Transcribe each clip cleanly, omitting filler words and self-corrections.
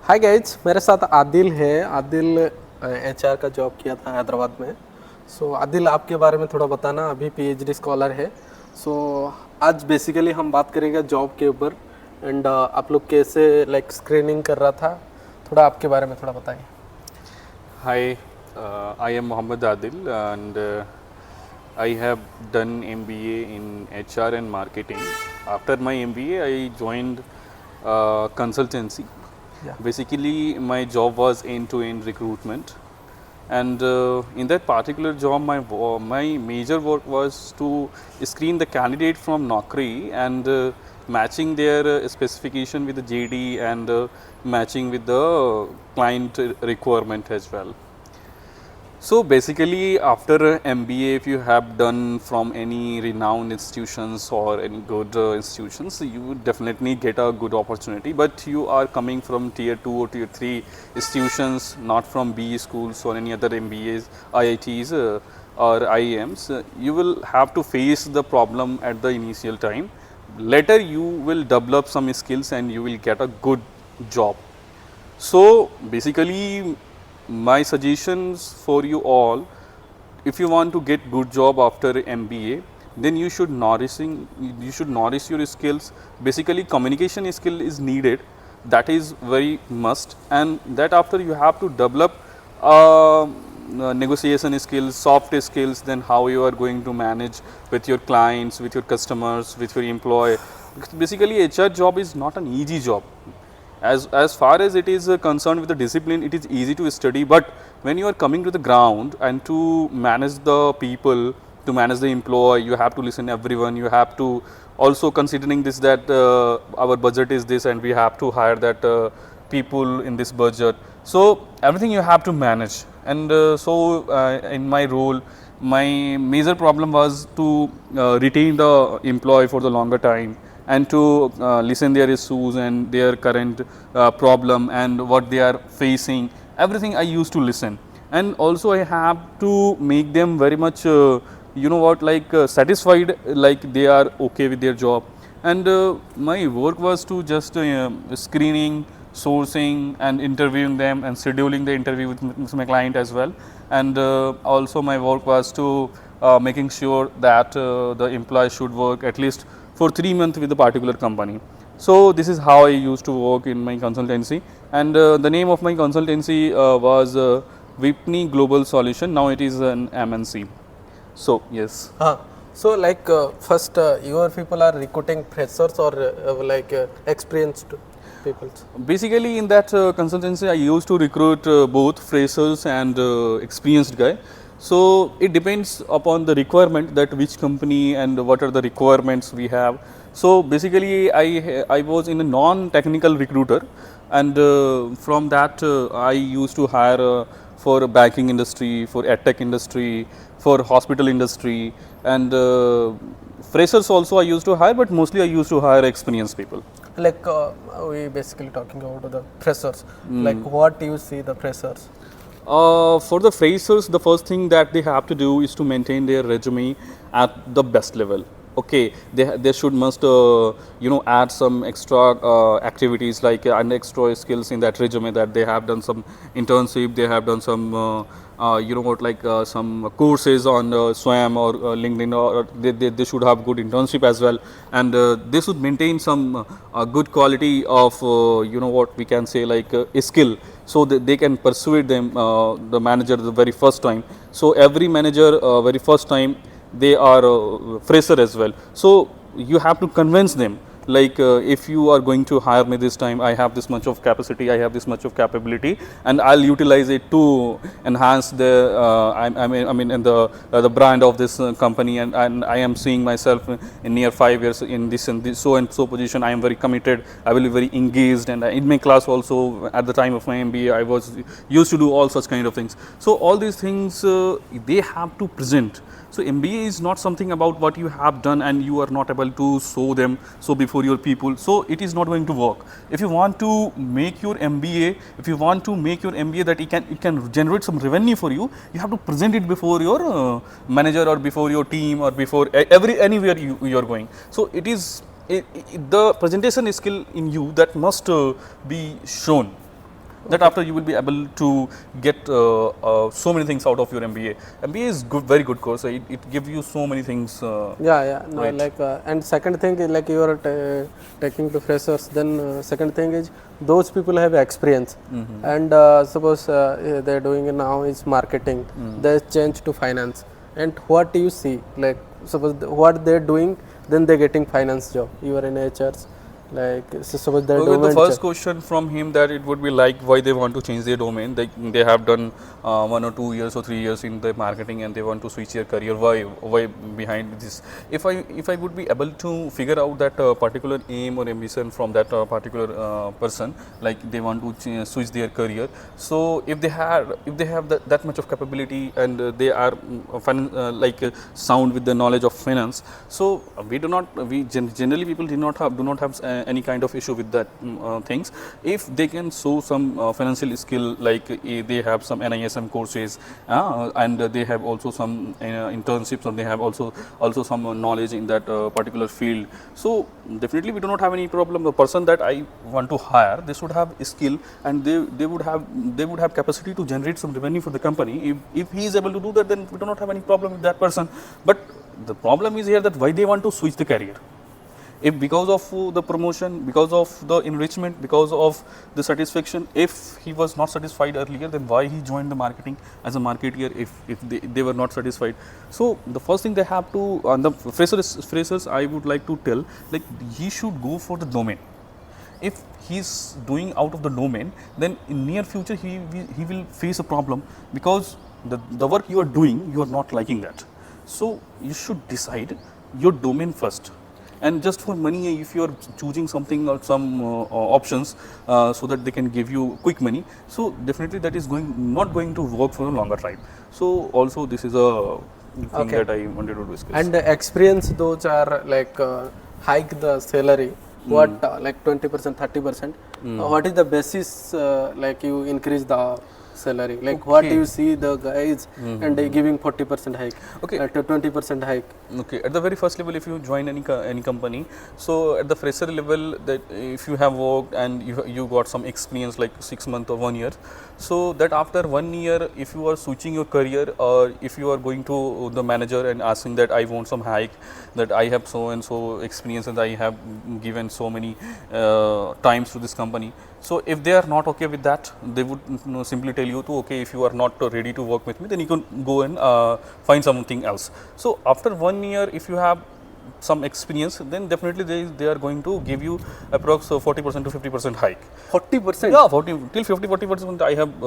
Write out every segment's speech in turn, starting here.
Hi guys, मेरे साथ आदिल है। आदिल एचआर का जॉब किया था हैदराबाद में। सो आदिल, आपके बारे में थोड़ा बताना। अभी पीएचडी स्कॉलर है। सो आज बेसिकली हम बात करेंगे जॉब के ऊपर एंड आप लोग कैसे लाइक स्क्रीनिंग कर रहा था, थोड़ा आपके बारे में थोड़ा बताइए। Hi, I am Mohammad Adil and I have done MBA in HR and marketing. After my MBA, I joined consultancy. Yeah. Basically, my job was end-to-end recruitment, and in that particular job, my major work was to screen the candidate from Naukri and matching their specification with the JD and matching with the client requirement as well. So basically, after MBA, if you have done from any renowned institutions or any good institutions, you would definitely get a good opportunity. But you are coming from tier 2 or tier 3 institutions, not from BE schools or any other MBAs, IITs or IIMs. You will have to face the problem at the initial time. Later, you will develop some skills and you will get a good job. So basically, my suggestions for you all, if you want to get good job after MBA, then you should nourish your skills. Basically, communication skill is needed, that is very must, and that after you have to develop negotiation skills, soft skills, then how you are going to manage with your clients, with your customers, with your employee. Basically, HR job is not an easy job. As far as it is concerned with the discipline, it is easy to study, but when you are coming to the ground and to manage the people, to manage the employee, you have to listen everyone, you have to also considering this that our budget is this and we have to hire that people in this budget. So everything you have to manage, and in my role, my major problem was to retain the employee for the longer time and to listen their issues and their current problem and what they are facing. Everything I used to listen, and also I have to make them very much satisfied, like they are okay with their job. And my work was to just screening, sourcing and interviewing them and scheduling the interview with my client as well. And also my work was to making sure that the employee should work at least for 3 months with a particular company. So this is how I used to work in my consultancy, and the name of my consultancy was Vipni Global Solution. Now it is an MNC. So yes. So like first your people are recruiting freshers or experienced people? Basically, in that consultancy, I used to recruit both freshers and experienced guy. So it depends upon the requirement that which company and what are the requirements we have. So basically, I was in a non-technical recruiter, and from that I used to hire for banking industry, for edtech industry, for hospital industry, and freshers also I used to hire, but mostly I used to hire experienced people. Like we basically talking about the freshers. Like what you see the freshers? For the freshers, the first thing that they have to do is to maintain their resume at the best level. Okay, they should must add some extra activities like and extra skills in that resume, that they have done some internship, they have done some some courses on SWAM or LinkedIn, or they should have good internship as well, and they should maintain some good quality of what we can say like a skill, so that they can persuade them the manager the very first time. So every manager very first time they are fresher as well, so you have to convince them, like if you are going to hire me this time, I have this much of capacity, I have this much of capability, and I'll utilize it to enhance the I mean in the brand of this company, and I am seeing myself in near 5 years in this and this so and so position. I am very committed, I will be very engaged, and in my class also at the time of my MBA I was used to do all such kind of things. So all these things they have to present. So MBA is not something about what you have done and you are not able to show them so before your people. So it is not going to work. If you want to make your MBA, if you want to make your MBA that it can generate some revenue for you, you have to present it before your manager or before your team or before anywhere you are going. So it is the presentation skill in you that must be shown. That after you will be able to get so many things out of your MBA. MBA is good, very good course. It gives you so many things. Yeah, no, Right. like and second thing is like you are taking to freshers. Then second thing is those people have experience, and suppose they're doing it now is marketing. They change to finance, and what do you see? Like suppose what they're doing, then they're getting finance job. You are in HRs, like so suppose they're Okay, the doing first question from him that it would be like why they want to change their domain. They have done 1 or 2 years or 3 years in the marketing and they want to switch their career. Why behind this? If I would be able to figure out that particular aim or ambition from that particular person, like they want to switch their career. So if they have that much of capability and they are sound with the knowledge of finance, so generally people do not have any kind of issue with that things. If they can show some financial skill, like they have some NISM courses and they have also some internships, or they have also some knowledge in that particular field. So definitely we do not have any problem. The person that I want to hire, they should have skill and they would have capacity to generate some revenue for the company. If he is able to do that, then we do not have any problem with that person. But the problem is here that why they want to switch the career. If because of the promotion, because of the enrichment, because of the satisfaction, if he was not satisfied earlier, then why he joined the marketing as a marketeer if they were not satisfied. So the first thing they have to, on the freshers I would like to tell, like he should go for the domain. If he's doing out of the domain, then in near future he will face a problem, because the work you are doing, you are not liking that. So you should decide your domain first. And just for money, if you are choosing something or some options so that they can give you quick money, so definitely that is not going to work for a longer time. So also this is a thing that I wanted to discuss. And the experience, those are like hike the salary. What like 20%, 30%? What is the basis? Like you increase the salary. Like what do you see the guys and they giving 40% hike, to 20% hike? Okay, at the very first level, if you join any company, so at the fresher level, that if you have worked and you got some experience like 6 months or 1 year, so that after 1 year, if you are switching your career, or if you are going to the manager and asking that I want some hike, that I have so and so experience and I have given so many times to this company. So if they are not okay with that, they would simply tell you to, okay, if you are not ready to work with me, then you can go and find something else. So after 1 year, if you have some experience, then definitely they are going to give you approx 40% to 50% hike. 40%? Yeah, 40 till 50-40% I have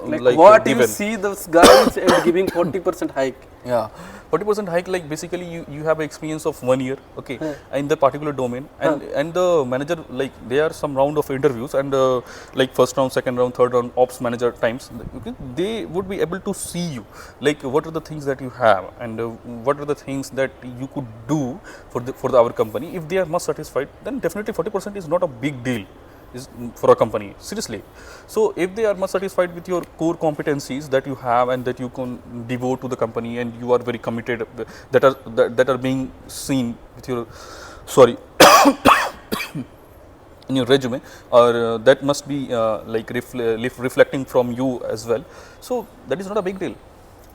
like what given. you see those guys and giving 40% hike? Yeah, 40% hike, like basically you have experience of 1 year, okay, in the particular domain, and the manager, like there are some round of interviews, and like first round, second round, third round, ops manager times, okay, they would be able to see you, like what are the things that you have and what are the things that you could do for our company. If they are much satisfied, then definitely 40% is not a big deal is for a company, seriously. So if they are much satisfied with your core competencies that you have and that you can devote to the company, and you are very committed, that are being seen with your in your resume, or that must be like reflecting from you as well. So that is not a big deal.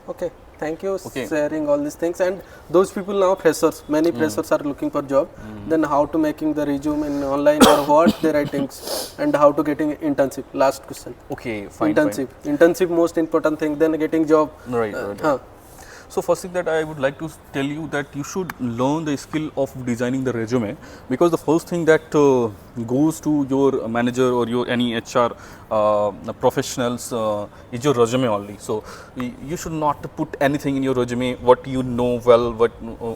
Okay, thank you sharing all these things. And those people now freshers, many freshers are looking for job. Then how to making the resume in online, or what they writing, and how to getting internship. Last question. Okay, fine. Internship most important thing. Then getting job. Right. So first thing that I would like to tell you, that you should learn the skill of designing the resume, because the first thing that goes to your manager or your any HR professionals is your resume only. So you should not put anything in your resume what you know well,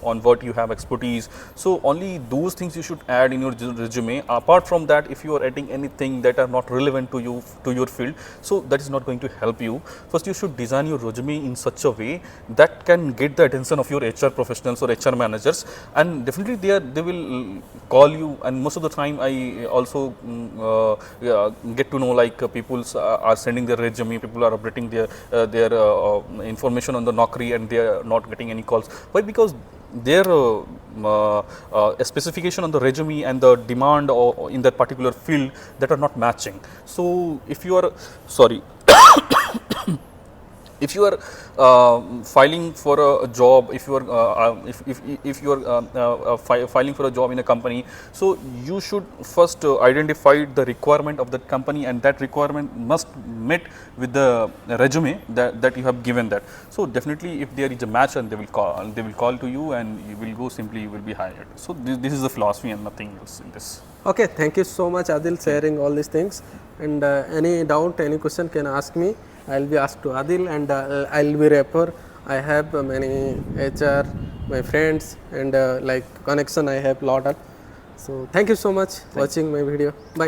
on what you have expertise. So only those things you should add in your resume. Apart from that, if you are adding anything that are not relevant to you, to your field, so that is not going to help you. First, you should design your resume in such a way that can get the attention of your HR professionals or HR managers, and definitely they will call you. And most of the time I also get to know, like people are sending their resume, people are updating their information on the Naukri, and they are not getting any calls. Why? Because their specification on the resume and the demand or in that particular field that are not matching. So if you are sorry if you are filing for a job, if you are if you are filing for a job in a company, so you should first identify the requirement of that company, and that requirement must met with the resume that you have given that. So definitely, if there is a match, and they will call to you, and you will go, simply you will be hired. So this is the philosophy and nothing else in this. Okay, thank you so much, Adil, sharing all these things. And any doubt, any question can ask me. I'll be asked to Adil, and I'll be refer. I have many HR, my friends, and like connection I have lot of. So thank you so much watching my video. Bye.